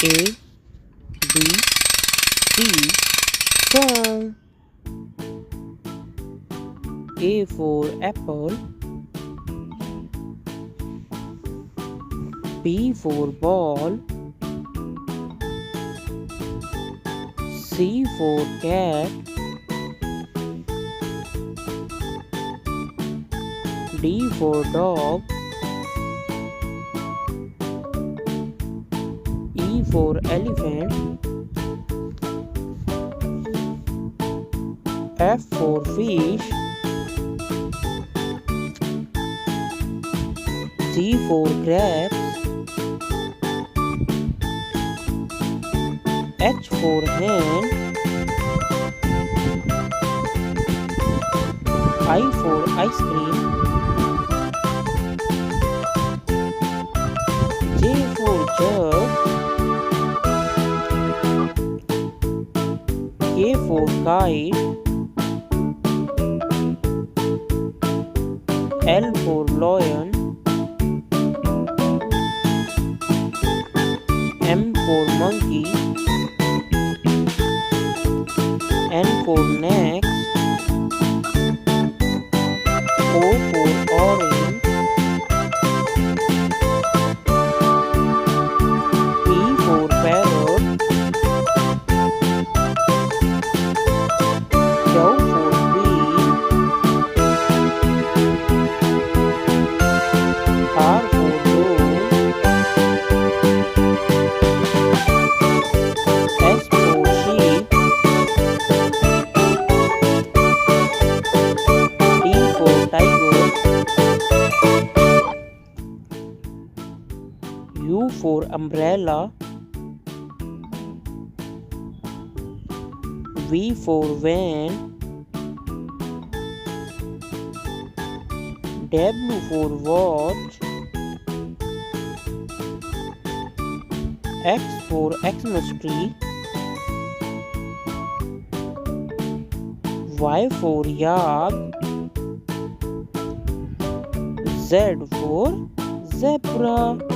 A B C song. A for apple, B for ball, C for cat, D for dog, E for elephant, F for fish, G for grapes, H for hen, I for ice cream, J for jug, K for kite, L for lion, M for monkey, N for next, O for orange, P for parrot, Q for queen, R for rose, S for sheep, T for tiger, U for umbrella, V for van, W for watch, X for Xmas tree, Y for yak, Z for zebra.